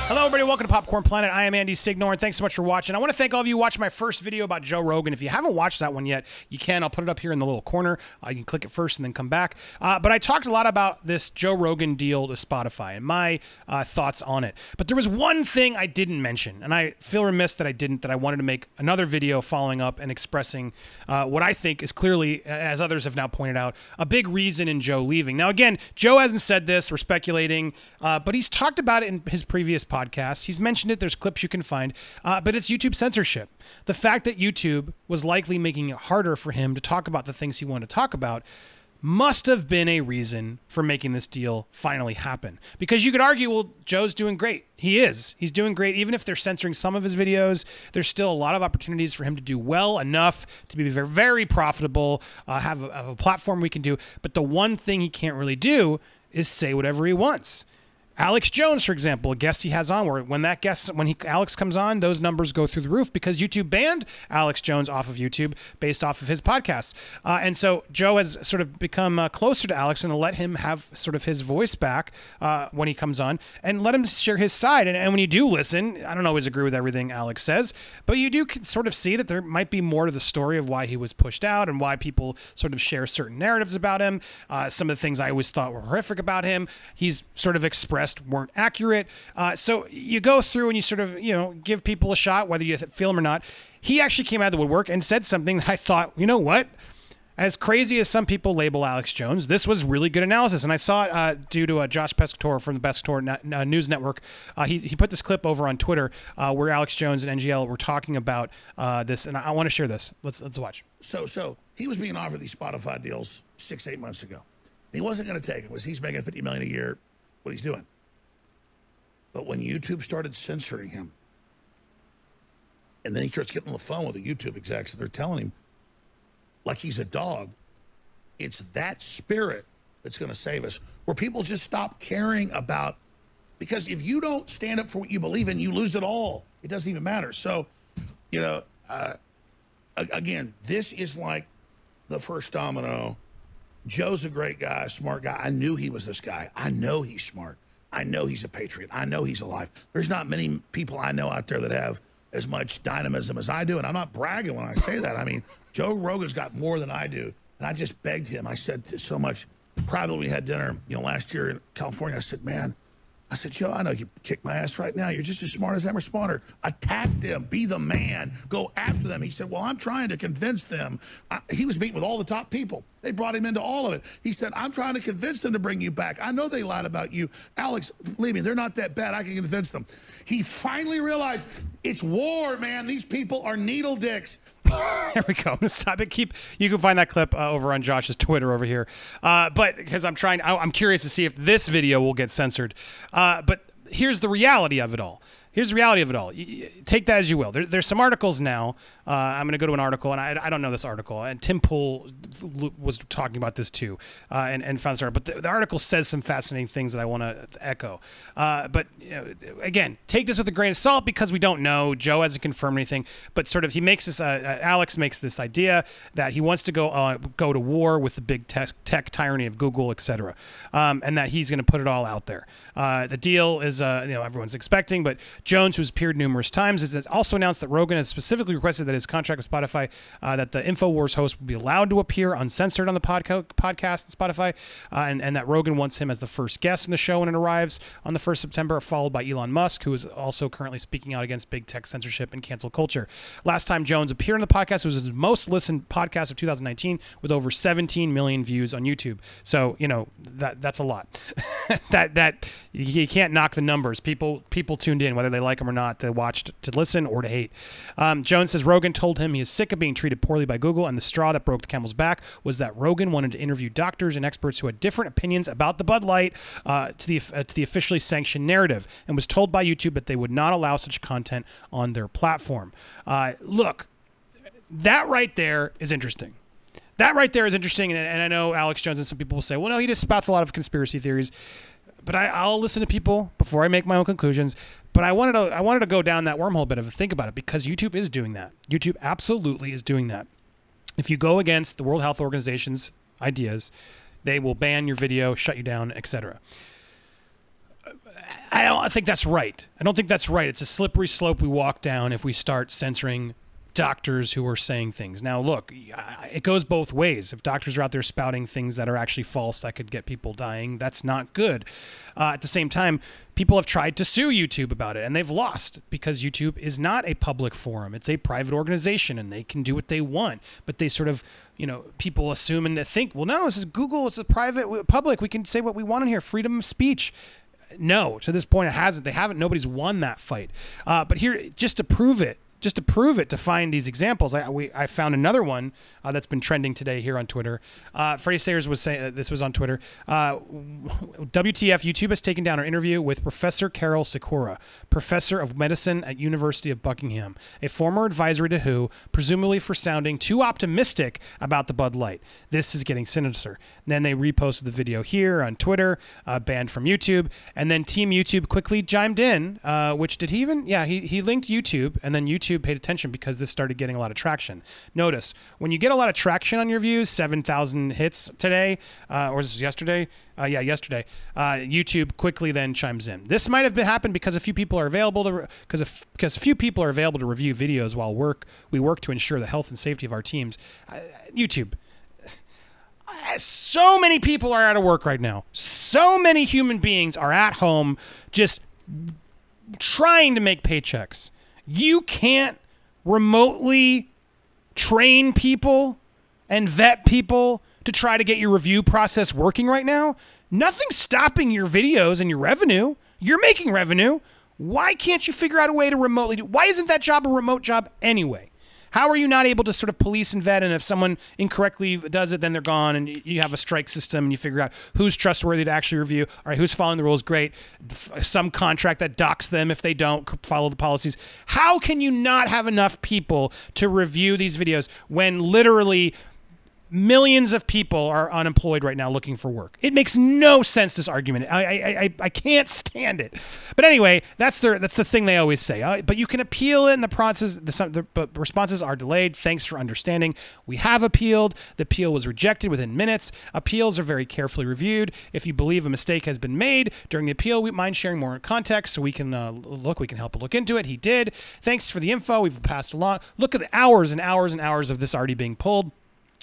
Hello, everybody. Welcome to Popcorn Planet. I am Andy Signor, and thanks so much for watching. I want to thank all of you who watched my first video about Joe Rogan. If you haven't watched that one yet, you can. I'll put it up here in the little corner. You can click it first and then come back. But I talked a lot about this Joe Rogan deal to Spotify and my thoughts on it. But there was one thing I didn't mention, and I feel remiss that I didn't, that I wanted to make another video following up and expressing what I think is clearly, as others have now pointed out, a big reason in Joe leaving. Now, again, Joe hasn't said this. We're speculating, but he's talked about it in his previous podcasts. He's mentioned it. There's clips you can find, but it's YouTube censorship. The fact that YouTube was likely making it harder for him to talk about the things he wanted to talk about must have been a reason for making this deal finally happen. Because you could argue, well, Joe's doing great. He is. He's doing great. Even if they're censoring some of his videos, there's still a lot of opportunities for him to do well enough to be very, very profitable, have a platform we can do. But the one thing he can't really do is say whatever he wants. Alex Jones, for example, a guest he has on, where when Alex comes on, those numbers go through the roof because YouTube banned Alex Jones off of YouTube based off of his podcasts. And so Joe has sort of become closer to Alex and let him have sort of his voice back when he comes on and let him share his side. And when you do listen, I don't always agree with everything Alex says, but you do sort of see that there might be more to the story of why he was pushed out and why people sort of share certain narratives about him. Some of the things I always thought were horrific about him, he's sort of expressed weren't accurate. So you go through and you sort of, give people a shot, whether you feel them or not. He actually came out of the woodwork and said something that I thought, you know what? As crazy as some people label Alex Jones, this was really good analysis. And I saw it due to Josh Pescatore from the Pescatore News Network. He put this clip over on Twitter where Alex Jones and NGL were talking about this. And I want to share this. Let's watch. So he was being offered these Spotify deals 6-8 months ago. He wasn't going to take it. He's making $50 million a year. What he's doing. But when YouTube started censoring him, and then he starts getting on the phone with the YouTube execs, and they're telling him, like he's a dog, it's that spirit that's going to save us, where people just stop caring about, because if you don't stand up for what you believe in, you lose it all. It doesn't even matter. So, again, this is like the first domino. Joe's a great guy, smart guy. I knew he was this guy. I know he's smart. I know he's a patriot. I know he's alive. There's not many people I know out there that have as much dynamism as I do, and I'm not bragging when I say that. I mean, Joe Rogan's got more than I do, and I just begged him. I said so much privately. We had dinner, last year in California. I said, man, Joe, I know you kick my ass right now. You're just as smart as them or smarter. Attack them. Be the man. Go after them. He said, well, I'm trying to convince them. He was meeting with all the top people. They brought him into all of it. He said, I'm trying to convince them to bring you back. I know they lied about you. Alex, believe me, they're not that bad. I can convince them. He finally realized it's war, man. These people are needle dicks. There we go. I'm gonna stop it. You can find that clip over on Josh's Twitter over here. But because I'm curious to see if this video will get censored. But here's the reality of it all. Here's the reality of it all. Take that as you will. There's some articles now. I'm going to go to an article, and I don't know this article. And Tim Pool was talking about this too, and found this article. But the article says some fascinating things that I want to echo. But again, take this with a grain of salt because we don't know. Joe hasn't confirmed anything. But sort of, he makes this. Alex makes this idea that he wants to go to war with the big tech tyranny of Google, etc., and that he's going to put it all out there. The deal is, everyone's expecting, but Jones, who's appeared numerous times, has also announced that Rogan has specifically requested that his contract with Spotify, that the InfoWars host will be allowed to appear uncensored on the podcast and Spotify, and that Rogan wants him as the first guest in the show when it arrives on the 1st September, followed by Elon Musk, who is also currently speaking out against big tech censorship and cancel culture. Last time Jones appeared on the podcast, it was his most listened podcast of 2019 with over 17 million views on YouTube. So, that's a lot. that you can't knock the numbers. People tuned in, whether they like him or not, to watch, to listen, or to hate. Jones says Rogan told him he is sick of being treated poorly by Google, and the straw that broke the camel's back was that Rogan wanted to interview doctors and experts who had different opinions about the Bud Light to the officially sanctioned narrative, and was told by YouTube that they would not allow such content on their platform. Look, that right there is interesting. That right there is interesting, and I know Alex Jones and some people will say, well, no, he just spouts a lot of conspiracy theories. But I'll listen to people before I make my own conclusions. But I wanted to go down that wormhole a bit of a think about it, because YouTube is doing that. YouTube absolutely is doing that. If you go against the World Health Organization's ideas, they will ban your video, shut you down, etc. I don't think that's right. I don't think that's right. It's a slippery slope we walk down if we start censoring doctors who are saying things. Now, look, it goes both ways. If doctors are out there spouting things that are actually false that could get people dying, that's not good. At the same time, people have tried to sue YouTube about it, and they've lost because YouTube is not a public forum. It's a private organization, and they can do what they want. But they sort of, people assume and think, well, no, this is Google. It's a private, public. We can say what we want in here. Freedom of speech. No, to this point, it hasn't. They haven't. Nobody's won that fight. But here, just to prove it, to find these examples, I found another one that's been trending today here on Twitter. Freddie Sayers was saying, this was on Twitter, WTF, YouTube has taken down our interview with Professor Carroll Sakura, professor of medicine at University of Buckingham, a former advisor to WHO, presumably for sounding too optimistic about the Bud Light. This is getting sinister. And then they reposted the video here on Twitter, banned from YouTube, and then Team YouTube quickly chimed in, which did he even? Yeah, he linked YouTube, and then YouTube paid attention because this started getting a lot of traction. Notice, when you get a lot of traction on your views, 7,000 hits today, or was this yesterday? Yesterday. YouTube quickly then chimes in. This might have happened because a few people are available to because a few people are available to review videos while we work to ensure the health and safety of our teams. YouTube. So many people are out of work right now. So many human beings are at home just trying to make paychecks. You can't remotely train people and vet people to try to get your review process working right now. Nothing's stopping your videos and your revenue. You're making revenue. Why can't you figure out a way to remotely do? Why isn't that job a remote job anyway? How are you not able to sort of police and vet? And if someone incorrectly does it, then they're gone, and you have a strike system, and you figure out who's trustworthy to actually review. All right, who's following the rules? Great. Some contract that docks them if they don't follow the policies. How can you not have enough people to review these videos when literally millions of people are unemployed right now looking for work? It makes no sense, this argument. I can't stand it. But anyway, that's the thing they always say. But you can appeal it in the process. The responses are delayed. Thanks for understanding. We have appealed. The appeal was rejected within minutes. Appeals are very carefully reviewed. If you believe a mistake has been made during the appeal, we mind sharing more context so we can we can help look into it. He did. Thanks for the info. We've passed along. Look at the hours and hours and hours of this already being pulled.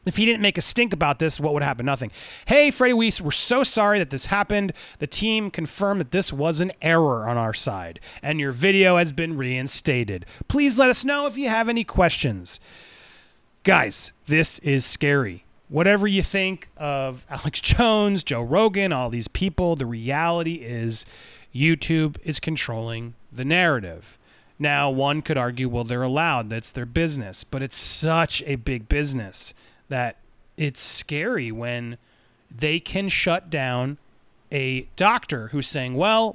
If he didn't make a stink about this, what would happen? Nothing. Hey, Freddie, we're so sorry that this happened. The team confirmed that this was an error on our side, and your video has been reinstated. Please let us know if you have any questions. Guys, this is scary. Whatever you think of Alex Jones, Joe Rogan, all these people, the reality is YouTube is controlling the narrative. Now, one could argue, well, they're allowed. That's their business. But it's such a big business that it's scary when they can shut down a doctor who's saying, well,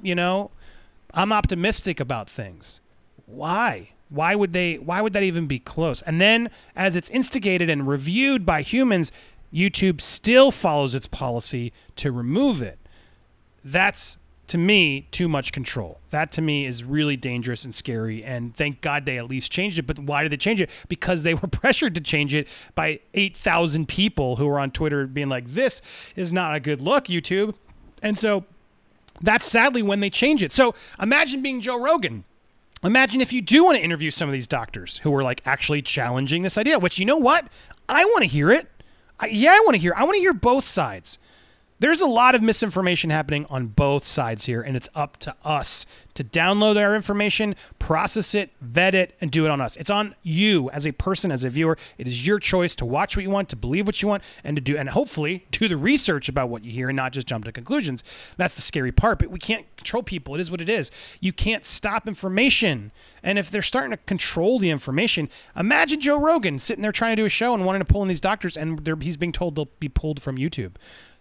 I'm optimistic about things. Why? Why would that even be close? And then as it's instigated and reviewed by humans, YouTube still follows its policy to remove it. That's, to me, too much control. That, to me, is really dangerous and scary, and thank God they at least changed it. But why did they change it? Because they were pressured to change it by 8,000 people who were on Twitter being like, this is not a good look, YouTube. And so that's sadly when they change it. So imagine being Joe Rogan. Imagine if you do want to interview some of these doctors who are like actually challenging this idea, which, you know what? I want to hear it. I want to hear both sides. There's a lot of misinformation happening on both sides here, and it's up to us to download our information, process it, vet it, and do it on us. It's on you as a person, as a viewer. It is your choice to watch what you want, to believe what you want, and hopefully do the research about what you hear and not just jump to conclusions. That's the scary part, but we can't control people. It is what it is. You can't stop information. And if they're starting to control the information, imagine Joe Rogan sitting there trying to do a show and wanting to pull in these doctors, and he's being told they'll be pulled from YouTube.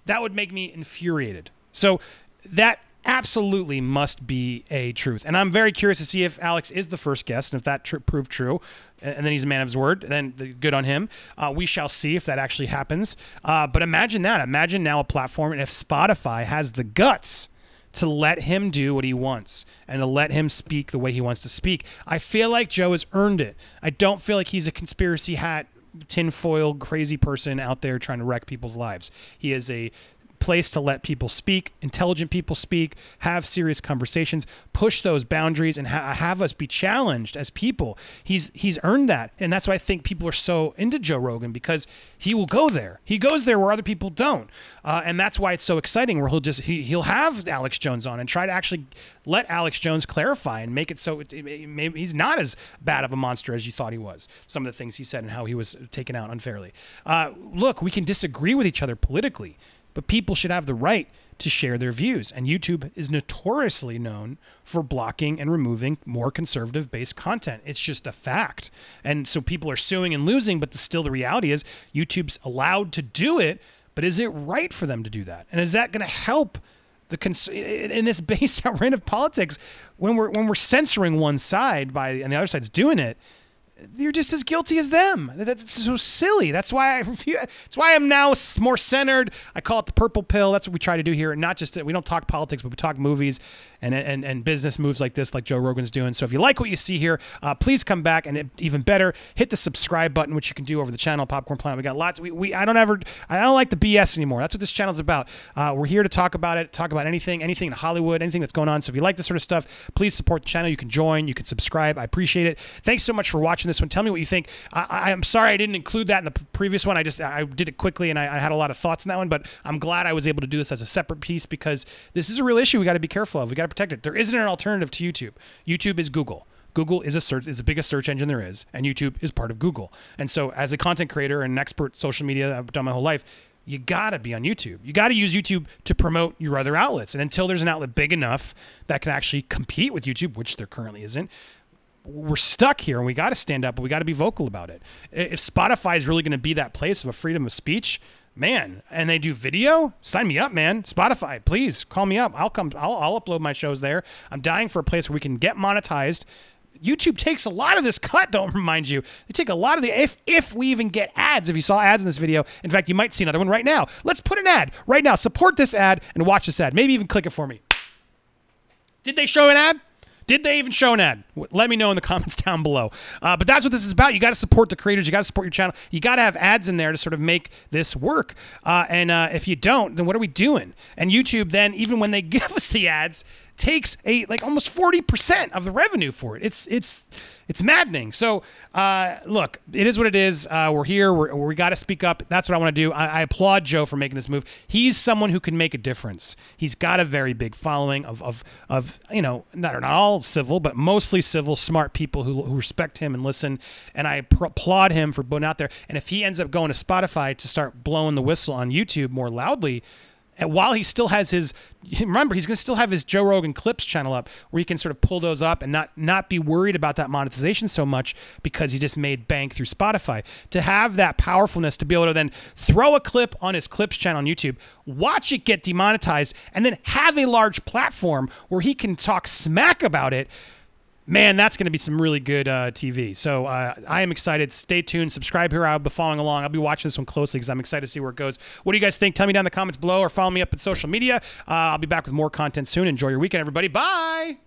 That would make me infuriated. So that absolutely must be a truth. And I'm very curious to see if Alex is the first guest, and if that proved true, and then he's a man of his word, then good on him. We shall see if that actually happens. But imagine that. Imagine now a platform, and if Spotify has the guts to let him do what he wants and to let him speak the way he wants to speak. I feel like Joe has earned it. I don't feel like he's a conspiracy hat, tinfoil crazy person out there trying to wreck people's lives. He is a place to let people speak, intelligent people speak, have serious conversations, push those boundaries, and have us be challenged as people. He's earned that, and that's why I think people are so into Joe Rogan, because he will go there. He goes there where other people don't, and that's why it's so exciting. Where he'll have Alex Jones on and try to actually let Alex Jones clarify and make it so maybe he's not as bad of a monster as you thought he was. Some of the things he said and how he was taken out unfairly. Look, we can disagree with each other politically, but people should have the right to share their views. And YouTube is notoriously known for blocking and removing more conservative-based content. It's just a fact. And so people are suing and losing, but still the reality is YouTube's allowed to do it, but is it right for them to do that? And is that going to help in this base out of politics when we're censoring one side and the other side's doing it? You're just as guilty as them. That's so silly. That's why I'm now more centered. I call it the purple pill. That's what we try to do here. And not just we don't talk politics, but we talk movies and business moves like this, like Joe Rogan's doing. So if you like what you see here, please come back, and even better, hit the subscribe button, which you can do over the channel Popcorn Planet. We got lots. I don't like the BS anymore. That's what this channel's about. We're here to talk about it, talk about anything in Hollywood, anything that's going on. So if you like this sort of stuff, please support the channel. You can join, you can subscribe. I appreciate it. Thanks so much for watching this one. Tell me what you think. I'm sorry I didn't include that in the previous one. I did it quickly, and I had a lot of thoughts in that one, but I'm glad I was able to do this as a separate piece, because this is a real issue we got to be careful of. We got to protect it. There isn't an alternative to YouTube. YouTube is Google. Google is the biggest search engine there is, and YouTube is part of Google. And so as a content creator and an expert social media I've done my whole life, you got to be on YouTube. You got to use YouTube to promote your other outlets. And until there's an outlet big enough that can actually compete with YouTube, which there currently isn't, we're stuck here, and we got to stand up, but we got to be vocal about it. If Spotify is really going to be that place of a freedom of speech, man, and they do video, sign me up, man. Spotify, please call me up. I'll upload my shows there. I'm dying for a place where we can get monetized. YouTube takes a lot of this cut, don't remind you. They take a lot of the, if we even get ads, if you saw ads in this video. In fact, you might see another one right now. Let's put an ad right now. Support this ad and watch this ad. Maybe even click it for me. Did they show an ad? Did they even show an ad? Let me know in the comments down below. But that's what this is about. You got to support the creators. You got to support your channel. You got to have ads in there to sort of make this work. And if you don't, then what are we doing? And YouTube then, even when they give us the ads, takes almost 40% of the revenue for it. It's maddening. So look, it is what it is. We're here. We got to speak up. That's what I want to do. I applaud Joe for making this move. He's someone who can make a difference. He's got a very big following of not all civil, but mostly civil, smart people who respect him and listen. And I applaud him for going out there. And if he ends up going to Spotify to start blowing the whistle on YouTube more loudly, and while he still has remember, he's going to still have his Joe Rogan Clips channel up, where he can sort of pull those up and not be worried about that monetization so much, because he just made bank through Spotify. To have that powerfulness to be able to then throw a clip on his Clips channel on YouTube, watch it get demonetized, and then have a large platform where he can talk smack about it. Man, that's going to be some really good TV. So I am excited. Stay tuned. Subscribe here. I'll be following along. I'll be watching this one closely because I'm excited to see where it goes. What do you guys think? Tell me down in the comments below, or follow me up on social media. I'll be back with more content soon. Enjoy your weekend, everybody. Bye.